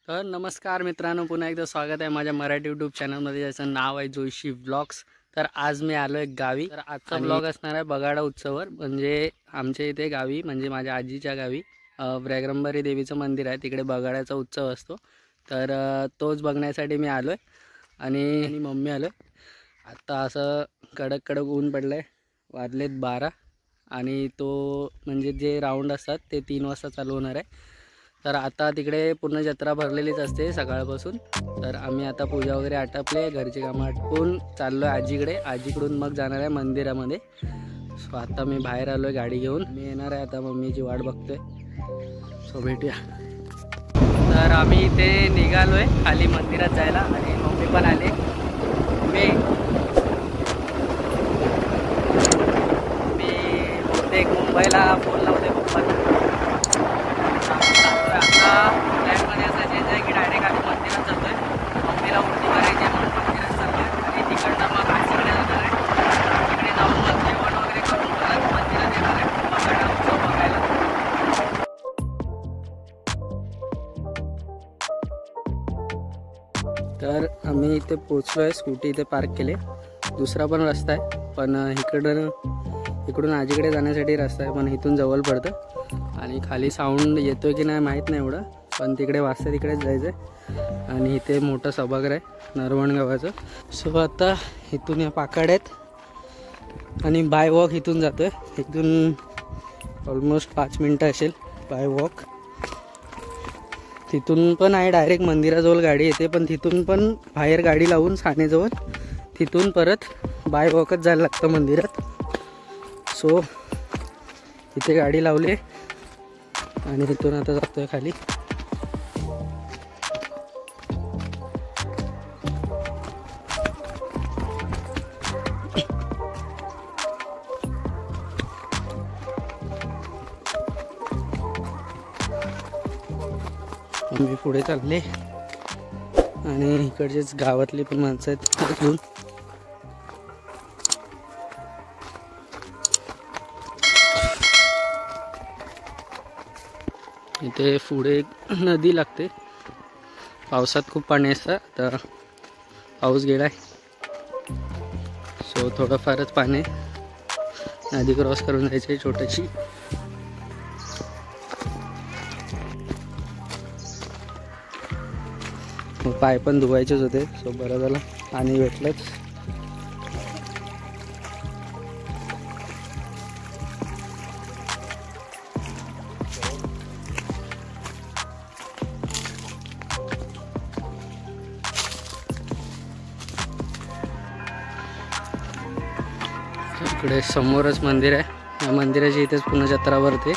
तर नमस्कार मित्रांनो, पुन्हा एकदा स्वागत आहे माझ्या मराठी यूट्यूब चॅनलमध्ये, ज्याचं नाव आहे जोशी व्लॉग्स। तर आज मी आलो आहे गावी। तर आजचा व्लॉग असणार आहे बगाडा उत्सवावर, म्हणजे आमच्या इथे गावी, म्हणजे माझ्या आजीच्या गावी व्रॅगंबरी देवीचं मंदिर आहे, तिकडे बगाड्याचा उत्सव असतो। तर तोच बघण्यासाठी मी आलो आहे आणि मम्मी आलो। आता असं कडक कडक ऊन पडलं आहे, वाजलेत 12 आणि तो म्हणजे जे राऊंड असतात ते 3 वाजता चालू होणार आहे। तर आता तिकडे पूर्ण जत्रा भरलेलीच असते सकाळपासून। तर आम्ही आता पूजा वगैरे आटपले, घरची कामं आटपून चाललो आहे आजीकडे। आजीकडून मग जाणार आहे मंदिरामध्ये। सो आता मी बाहेर आलो आहे गाडी घेऊन, मी येणार आहे आता, मम्मीची वाट बघतोय। सो भेटूया। तर आम्ही इथे निघालो आहे खाली मंदिरात जायला आणि मम्मी पण आले। मी बहुतेक मुंबईला फोन लावते पप्पांना। आता प्लॅनमध्ये असायचं आहे की डायरेक्ट आम्ही मंदिरात जातो आहे, मम्मीला उलटी करायची म्हणून मंदिरात चाललो आहे आणि तिकडनं मग आजीकडे जाणार आहे। तिकडे जाऊन मग जेवण वगैरे करून परत मंदिरात येणार आहे बगाडा उत्सव बघायला। तर आम्ही इथे पोचलो आहे, स्कूटी इथे पार्क केले। दुसरा पण रस्ता आहे, पण इकडून आजीकडे जाण्यासाठी रस्ता आहे, पण इथून जवळ पडतं आणि खाली साऊंड येतोय की नाही माहीत नाही एवढं, पण तिकडे वाजता तिकडेच जायचं आहे। आणि इथे मोठं सभागृह आहे नरवण गावाचं। सो आता इथून या पाकाड्यात आणि बाय वॉक इथून जातो आहे। इथून ऑलमोस्ट 5 मिनटं असेल बाय वॉक। तिथून पण आहे डायरेक्ट मंदिराजवळ गाडी येते, पण तिथून पण बाहेर गाडी लावून सानेजवळ तिथून परत बाय वॉकच जायला लागतं मंदिरात। सो इथे गाडी लावली आणि तिथून आता जातोय खाली। मी पुढे चालले आणि इकडचेच गावातली पण माणसं आहेत। इथे पुढे नदी लागते, पावसात खूप पाणी असतं, तर पाऊस गेलाय सो थोडंफारच पाणी, नदी क्रॉस करून जायची छोटीशी। पाय पण धुवायचेच होते, सो बरं झालं पाणी भेटलंच। इकडे समोरच मंदिर आहे, या मंदिराची इथेच पुन्हा जत्रा भरते।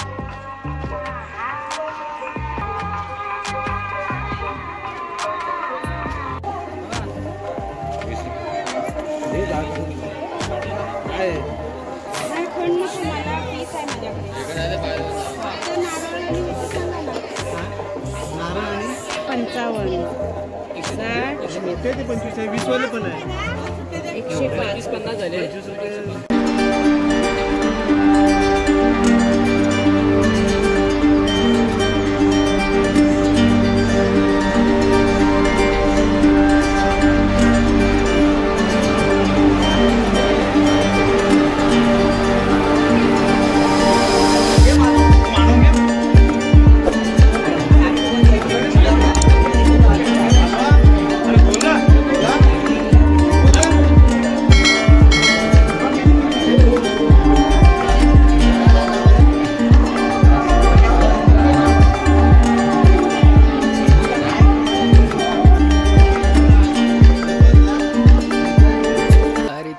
मोठे ते 25 आहे, 20 वाले पण आहे, 150 झाले।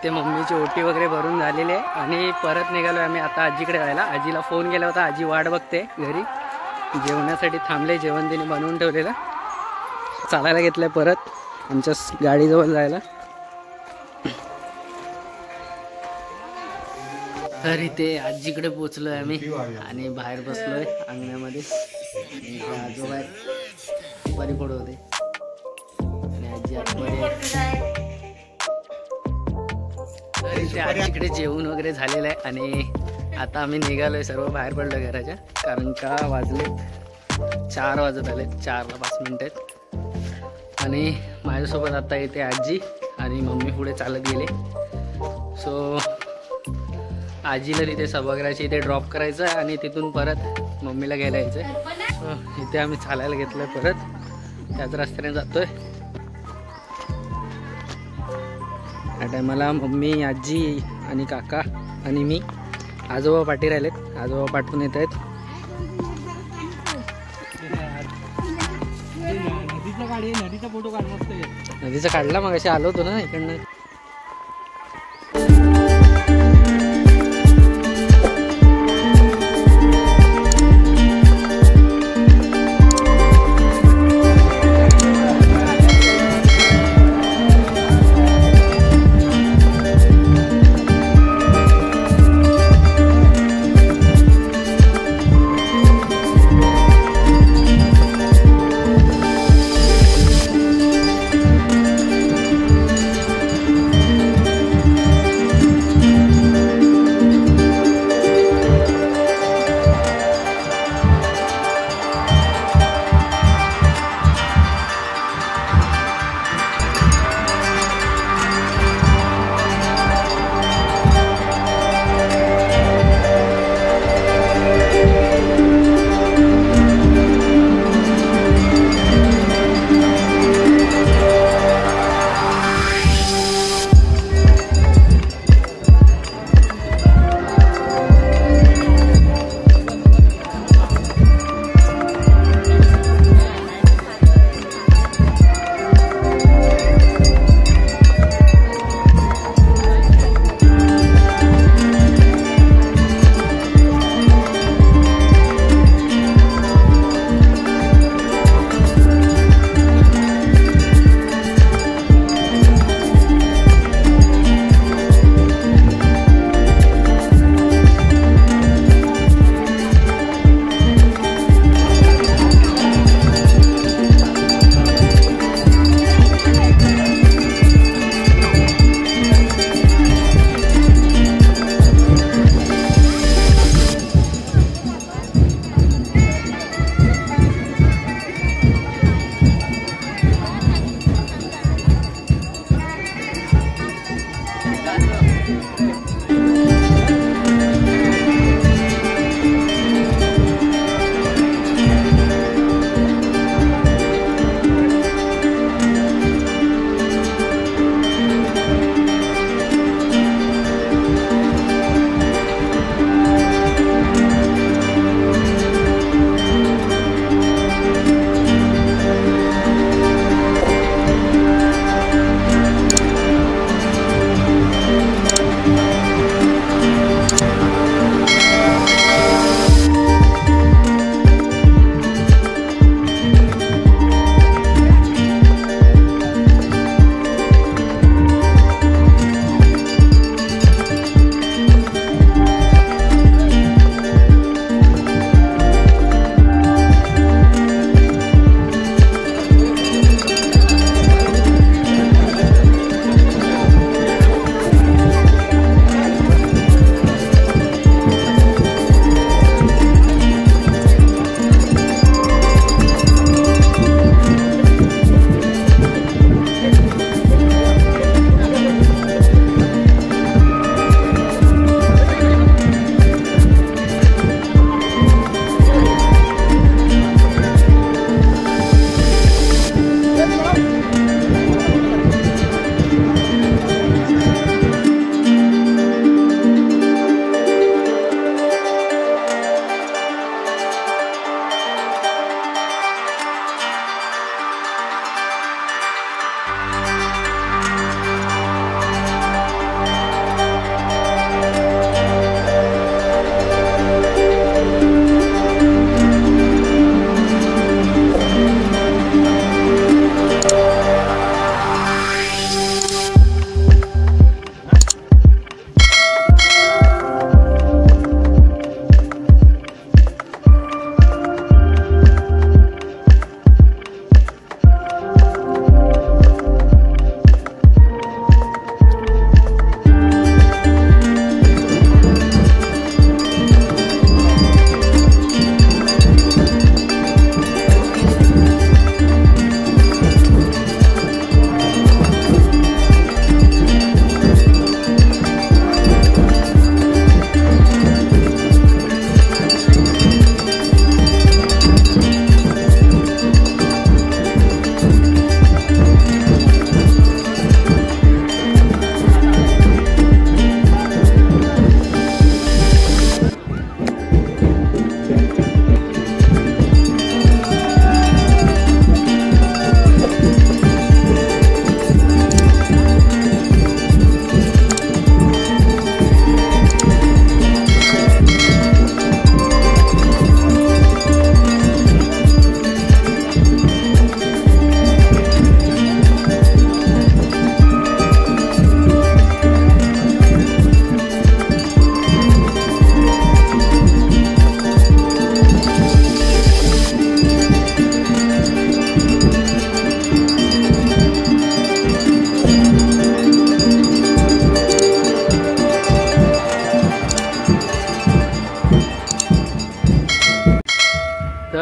मम्मीची ओटी वगैरे भरून झालेली आहे आणि परत निघालो आम्ही आता आजीकडे जायला। आजीला फोन केला होता, आजी वाट बघते घरी, जेवणासाठी थांबले, जेवण तिने बनवून ठेवलेलं। चालायला घेतलंय परत आमच्या गाडीजवळ जायला। तर इथे आजीकडे पोचलोय आम्ही आणि बाहेर बसलोय अंगणामध्ये। आजोबा दुपारी पडत होते आणि आजी आतमध्ये। आजीकडे जेवण वगैरे झालेलं आहे आणि आता आम्ही निघालोय, सर्व बाहेर पडलो घराच्या, कारण का वाजले 4 वाजत आले, 4 ला 5 मिनिट आहेत। आणि माझ्यासोबत आता येते आजी आणि मम्मी पुढे चालत गेले. सो आजीला तिथे सभागृहाच्या इथे ड्रॉप करायचं आहे आणि तिथून परत मम्मीला घ्यायला यायचं आहे. सो इथे आम्ही चालायला घेतलं आहे, परत त्याच रस्त्याने जातोय. या टायमाला मम्मी, आजी आणि काका आणि मी, आजोबा पाठी राहिलेत. आजोबा पाठवून येत आहेत. नदीचा फोटो काढ मस्त आहे. नदीचा काढला मग अशी आलो होतो ना इकडनं.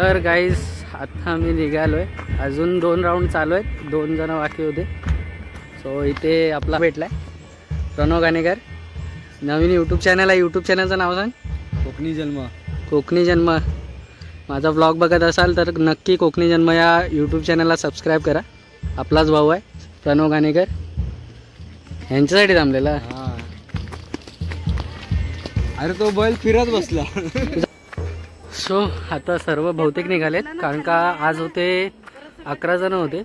तर गाईस आता आम्ही निघालो आहे. अजून 2 राऊंड चालू आहेत, 2 जण बाकी होते. सो इथे आपला भेटला आहे प्रणव गाणेकर. नवीन यूट्यूब चॅनल आहे. यूट्यूब चॅनलचं नाव सांग. कोकणी जन्म. कोकणी जन्म. माझा व्लॉग बघत असाल तर नक्की कोकणी जन्म या यूट्यूब चॅनलला सबस्क्राईब करा. आपलाच भाऊ आहे प्रणव गाणेकर, ह्यांच्यासाठी थांबलेला. अरे तो बैल फिरत बसला. सो आता सर्व बहुतेक निघालेत, कारण का आज होते 11 जण होते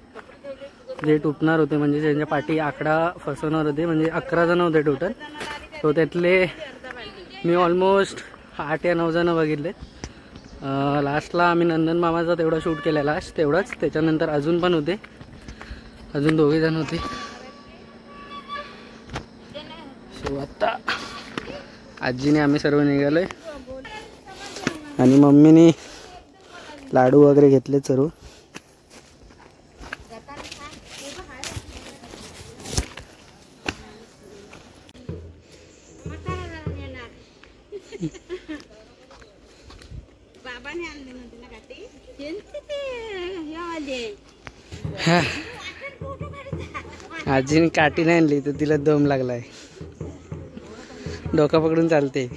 जे टुपणार होते, म्हणजे त्यांच्या पाठी आकडा फसवणार होते. म्हणजे 11 जण होते टोटल. तो त्यातले मी ऑलमोस्ट 8 या 9 जण बघितले. लास्टला आम्ही नंदन मामाचा तेवढा शूट केलेला तेवढाच. त्याच्यानंतर अजून पण होते, अजून 2 जण होते. सो आता आजीने आम्ही सर्व निघालोय आणि मम्मीने लाडू वगैरे घेतले सर्व. आजीने काठी नाही आणली तर तिला दम लागलाय. डोका पकडून चालते.